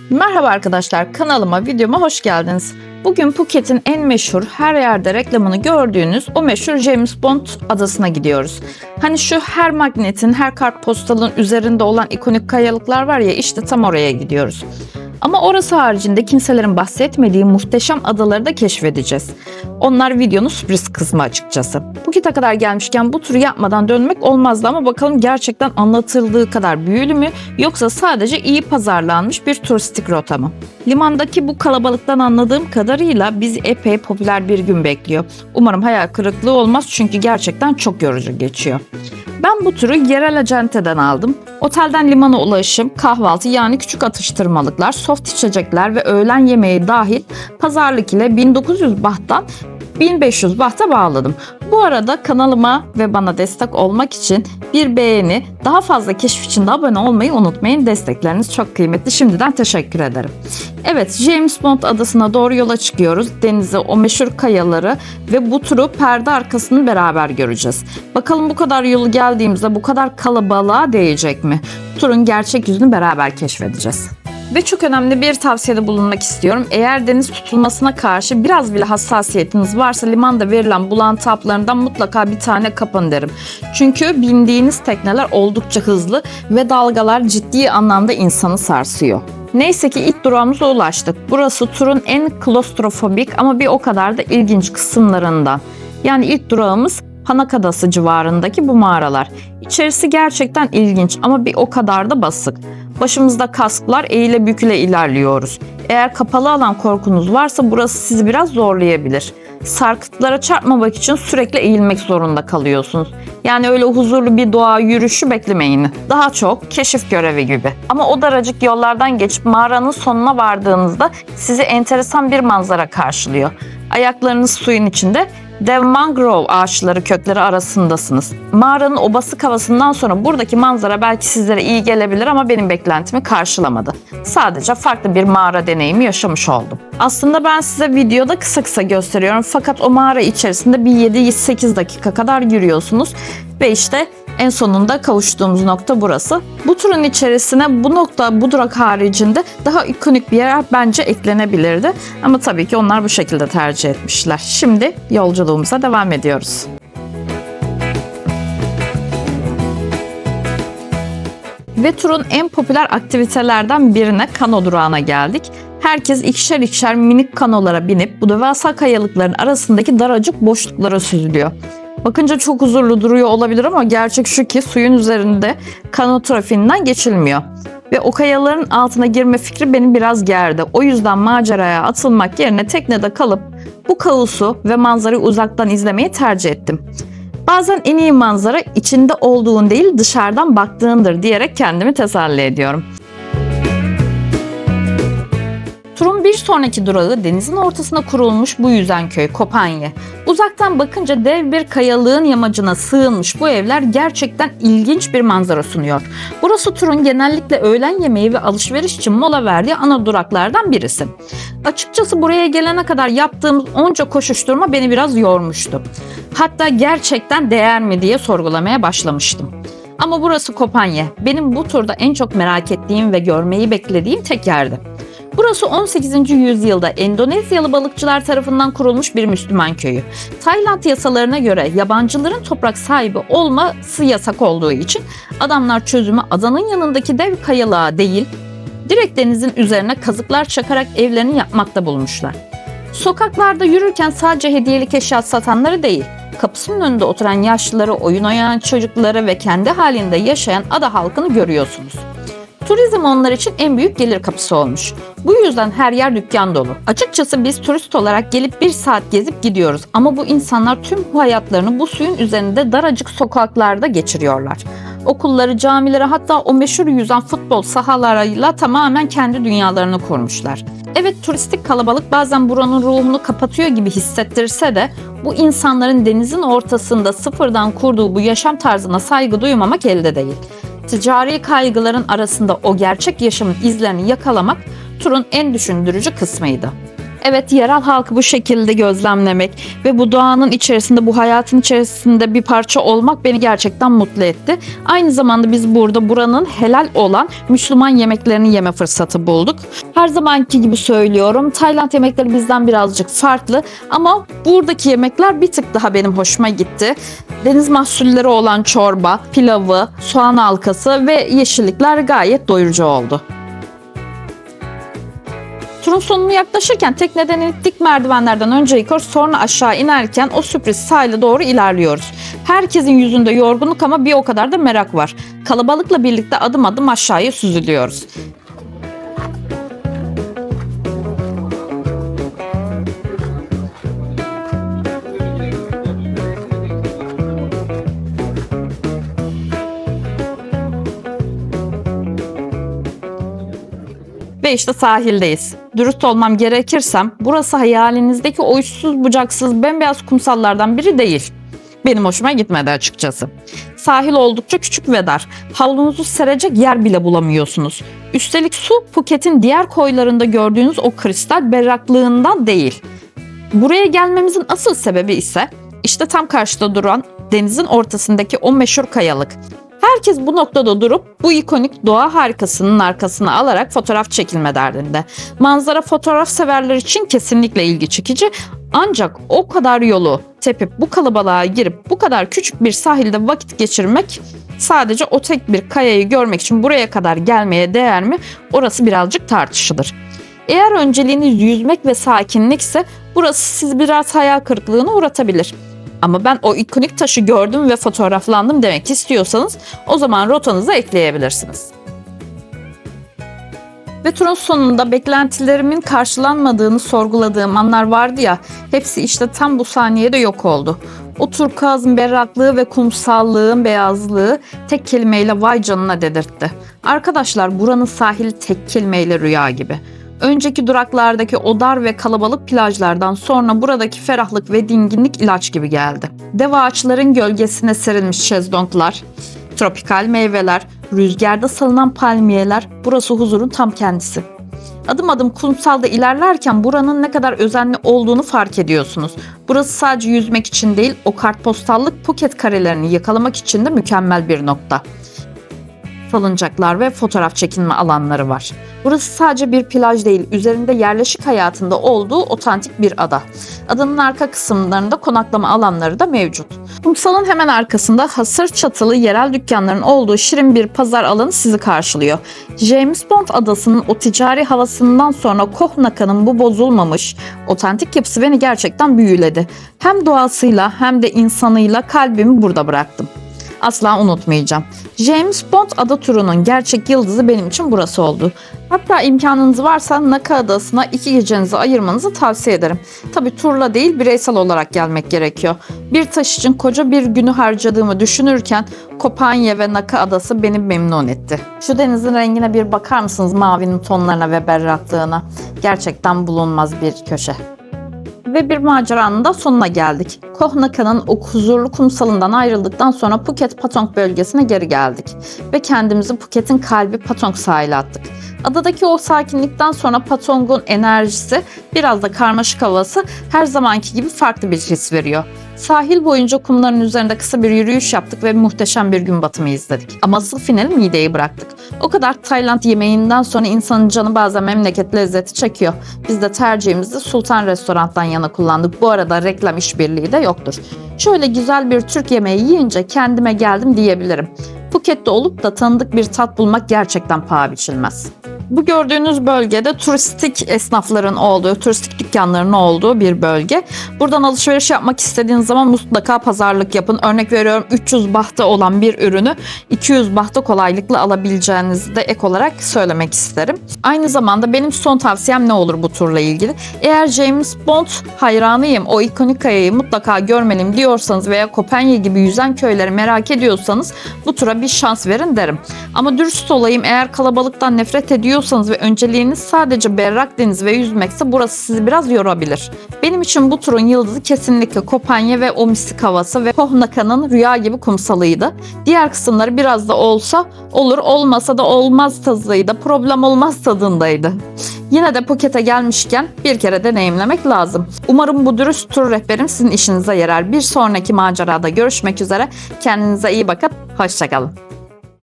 Merhaba arkadaşlar, kanalıma, videoma hoş geldiniz. Bugün Phuket'in en meşhur, her yerde reklamını gördüğünüz o meşhur James Bond adasına gidiyoruz. Hani şu her magnetin, her kartpostalın üzerinde olan ikonik kayalıklar var ya, işte tam oraya gidiyoruz. Ama orası haricinde kimselerin bahsetmediği muhteşem adaları da keşfedeceğiz. Onlar videonun sürpriz kısmı açıkçası. Phuket'e kadar gelmişken bu turu yapmadan dönmek olmazdı ama bakalım gerçekten anlatıldığı kadar büyülü mü yoksa sadece iyi pazarlanmış bir turistik rota mı? Limandaki bu kalabalıktan anladığım kadarıyla bizi epey popüler bir gün bekliyor. Umarım hayal kırıklığı olmaz çünkü gerçekten çok yorucu geçiyor. Ben bu turu yerel acente'den aldım. Otelden limana ulaşım, kahvaltı yani küçük atıştırmalıklar, soft içecekler ve öğlen yemeği dahil pazarlık ile 1900 bahttan 1500 bahta bağladım. Bu arada kanalıma ve bana destek olmak için bir beğeni, daha fazla keşif için de abone olmayı unutmayın. Destekleriniz çok kıymetli. Şimdiden teşekkür ederim. Evet, James Bond adasına doğru yola çıkıyoruz. Denizi, o meşhur kayaları ve bu turu perde arkasını beraber göreceğiz. Bakalım bu kadar yolu geldiğimizde bu kadar kalabalığa değecek mi? Turun gerçek yüzünü beraber keşfedeceğiz. Ve çok önemli bir tavsiyede bulunmak istiyorum. Eğer deniz tutulmasına karşı biraz bile hassasiyetiniz varsa limanda verilen bulantı haplarından mutlaka bir tane kapın derim. Çünkü bindiğiniz tekneler oldukça hızlı ve dalgalar ciddi anlamda insanı sarsıyor. Neyse ki ilk durağımıza ulaştık. Burası turun en klostrofobik ama bir o kadar da ilginç kısımlarından. Yani ilk durağımız Panak Adası civarındaki bu mağaralar. İçerisi gerçekten ilginç ama bir o kadar da basık. Başımızda kasklar, eğile büküle ilerliyoruz. Eğer kapalı alan korkunuz varsa burası sizi biraz zorlayabilir. Sarkıtlara çarpmamak için sürekli eğilmek zorunda kalıyorsunuz. Yani öyle huzurlu bir doğa yürüyüşü beklemeyin. Daha çok keşif görevi gibi. Ama o daracık yollardan geçip mağaranın sonuna vardığınızda sizi enteresan bir manzara karşılıyor. Ayaklarınız suyun içinde, dev mangrove ağaçları kökleri arasındasınız. Mağaranın o basık havasından sonra buradaki manzara belki sizlere iyi gelebilir ama benim beklentimi karşılamadı. Sadece farklı bir mağara deneyimi yaşamış oldum. Aslında ben size videoda kısa kısa gösteriyorum fakat o mağara içerisinde bir 7-8 dakika kadar yürüyorsunuz ve işte en sonunda kavuştuğumuz nokta burası. Bu turun içerisine bu durak haricinde daha ikonik bir yer bence eklenebilirdi. Ama tabii ki onlar bu şekilde tercih etmişler. Şimdi yolculuğumuza devam ediyoruz. Ve turun en popüler aktivitelerden birine kano durağına geldik. Herkes ikişer minik kanolara binip bu devasa kayalıkların arasındaki daracık boşluklara süzülüyor. Bakınca çok huzurlu duruyor olabilir ama gerçek şu ki suyun üzerinde kano trafiğinden geçilmiyor. Ve o kayaların altına girme fikri beni biraz gerdi. O yüzden maceraya atılmak yerine teknede kalıp bu kaosu ve manzarayı uzaktan izlemeyi tercih ettim. Bazen en iyi manzara içinde olduğun değil dışarıdan baktığındır diyerek kendimi teselli ediyorum. Turun bir sonraki durağı denizin ortasına kurulmuş bu yüzen köy Kopanye. Uzaktan bakınca dev bir kayalığın yamacına sığınmış bu evler gerçekten ilginç bir manzara sunuyor. Burası turun genellikle öğlen yemeği ve alışveriş için mola verdiği ana duraklardan birisi. Açıkçası buraya gelene kadar yaptığımız onca koşuşturma beni biraz yormuştu. Hatta gerçekten değer mi diye sorgulamaya başlamıştım. Ama burası Kopanye. Benim bu turda en çok merak ettiğim ve görmeyi beklediğim tek yerdi. Burası 18. yüzyılda Endonezyalı balıkçılar tarafından kurulmuş bir Müslüman köyü. Tayland yasalarına göre yabancıların toprak sahibi olması yasak olduğu için adamlar çözümü adanın yanındaki dev kayalığa değil, direkt denizin üzerine kazıklar çakarak evlerini yapmakta bulmuşlar. Sokaklarda yürürken sadece hediyelik eşya satanları değil, kapısının önünde oturan yaşlıları, oyun oynayan çocukları ve kendi halinde yaşayan ada halkını görüyorsunuz. Turizm onlar için en büyük gelir kapısı olmuş. Bu yüzden her yer dükkan dolu. Açıkçası biz turist olarak gelip 1 saat gezip gidiyoruz ama bu insanlar tüm hayatlarını bu suyun üzerinde daracık sokaklarda geçiriyorlar. Okulları, camileri hatta o meşhur yüzen futbol sahalarıyla tamamen kendi dünyalarını kurmuşlar. Evet, turistik kalabalık bazen buranın ruhunu kapatıyor gibi hissettirse de bu insanların denizin ortasında sıfırdan kurduğu bu yaşam tarzına saygı duymamak elde değil. Ticari kaygıların arasında o gerçek yaşamın izlerini yakalamak turun en düşündürücü kısmıydı. Evet, yerel halkı bu şekilde gözlemlemek ve bu doğanın içerisinde, bu hayatın içerisinde bir parça olmak beni gerçekten mutlu etti. Aynı zamanda biz burada buranın helal olan Müslüman yemeklerini yeme fırsatı bulduk. Her zamanki gibi söylüyorum, Tayland yemekleri bizden birazcık farklı ama buradaki yemekler bir tık daha benim hoşuma gitti. Deniz mahsulleri olan çorba, pilavı, soğan halkası ve yeşillikler gayet doyurucu oldu. Turun sonuna yaklaşırken tekneden inip dik merdivenlerden önce yukarı sonra aşağı inerken o sürpriz sahile doğru ilerliyoruz. Herkesin yüzünde yorgunluk ama bir o kadar da merak var. Kalabalıkla birlikte adım adım aşağıya süzülüyoruz. Ve işte sahildeyiz. Dürüst olmam gerekirsem burası hayalinizdeki o uçsuz bucaksız bembeyaz kumsallardan biri değil. Benim hoşuma gitmedi açıkçası. Sahil oldukça küçük ve dar. Havlunuzu serecek yer bile bulamıyorsunuz. Üstelik su Phuket'in diğer koylarında gördüğünüz o kristal berraklığından değil. Buraya gelmemizin asıl sebebi ise işte tam karşıda duran denizin ortasındaki o meşhur kayalık. Herkes bu noktada durup bu ikonik doğa harikasının arkasına alarak fotoğraf çekilme derdinde. Manzara fotoğraf severler için kesinlikle ilgi çekici ancak o kadar yolu tepip bu kalabalığa girip bu kadar küçük bir sahilde vakit geçirmek, sadece o tek bir kayayı görmek için buraya kadar gelmeye değer mi? Orası birazcık tartışılır. Eğer önceliğiniz yüzmek ve sakinlikse burası sizi biraz hayal kırıklığına uğratabilir. Ama ben o ikonik taşı gördüm ve fotoğraflandım demek istiyorsanız o zaman rotanıza ekleyebilirsiniz. Ve turun sonunda beklentilerimin karşılanmadığını sorguladığım anlar vardı ya, hepsi işte tam bu saniyede yok oldu. O turkuazın berraklığı ve kumsallığın beyazlığı tek kelimeyle vay canına dedirtti. Arkadaşlar, buranın sahili tek kelimeyle rüya gibi. Önceki duraklardaki o dar ve kalabalık plajlardan sonra buradaki ferahlık ve dinginlik ilaç gibi geldi. Dev ağaçların gölgesine serilmiş şezlonglar, tropikal meyveler, rüzgarda salınan palmiyeler, burası huzurun tam kendisi. Adım adım kumsalda ilerlerken buranın ne kadar özenli olduğunu fark ediyorsunuz. Burası sadece yüzmek için değil, o kartpostallık Phuket karelerini yakalamak için de mükemmel bir nokta. Salıncaklar ve fotoğraf çekilme alanları var. Burası sadece bir plaj değil, üzerinde yerleşik hayatında olduğu otantik bir ada. Adanın arka kısımlarında konaklama alanları da mevcut. Kumsalın hemen arkasında hasır çatılı yerel dükkanların olduğu şirin bir pazar alanı sizi karşılıyor. James Bond adasının o ticari havasından sonra Koh Naka'nın bu bozulmamış, otantik yapısı beni gerçekten büyüledi. Hem doğasıyla hem de insanıyla kalbimi burada bıraktım. Asla unutmayacağım. James Bond ada turunun gerçek yıldızı benim için burası oldu. Hatta imkanınız varsa Naka Adası'na 2 gecenizi ayırmanızı tavsiye ederim. Tabii turla değil, bireysel olarak gelmek gerekiyor. Bir taş için koca bir günü harcadığımı düşünürken Koh Phangan ve Naka Adası beni memnun etti. Şu denizin rengine bir bakar mısınız, mavinin tonlarına ve berraklığına? Gerçekten bulunmaz bir köşe. Ve bir maceranın da sonuna geldik. Koh Naka'nın o huzurlu kumsalından ayrıldıktan sonra Phuket Patong bölgesine geri geldik. Ve kendimizi Phuket'in kalbi Patong sahile attık. Adadaki o sakinlikten sonra Patong'un enerjisi, biraz da karmaşık havası her zamanki gibi farklı bir his veriyor. Sahil boyunca kumların üzerinde kısa bir yürüyüş yaptık ve muhteşem bir gün batımı izledik. Ama asıl finali mideyi bıraktık. O kadar Tayland yemeğinden sonra insanın canı bazen memleket lezzeti çekiyor. Biz de tercihimizi Sultan Restoran'tan yana kullandık. Bu arada reklam işbirliği de yoktur. Şöyle güzel bir Türk yemeği yiyince kendime geldim diyebilirim. Phuket'te olup da tanıdık bir tat bulmak gerçekten paha biçilmez. Bu gördüğünüz bölgede turistik esnafların olduğu, turistik dükkanların olduğu bir bölge. Buradan alışveriş yapmak istediğiniz zaman mutlaka pazarlık yapın. Örnek veriyorum, 300 bahta olan bir ürünü 200 bahta kolaylıkla alabileceğinizi de ek olarak söylemek isterim. Aynı zamanda benim son tavsiyem ne olur bu turla ilgili? Eğer James Bond hayranıyım, o ikonik kayayı mutlaka görmeliyim diyorsanız veya Koh Phangan gibi yüzen köyleri merak ediyorsanız bu tura bir şans verin derim. Ama dürüst olayım, eğer kalabalıktan nefret ediyorsanız ve önceliğiniz sadece berrak deniz ve yüzmekse burası sizi biraz yorabilir. Benim için bu turun yıldızı kesinlikle Kopenhag ve o mistik havası ve Koh Naka'nın rüya gibi kumsalıydı. Diğer kısımları biraz da olsa olur, olmasa da olmaz tadıydı, problem olmaz tadındaydı. Yine de Phuket'e gelmişken bir kere deneyimlemek lazım. Umarım bu dürüst tur rehberim sizin işinize yarar. Bir sonraki macerada görüşmek üzere. Kendinize iyi bakın. Hoşça kalın.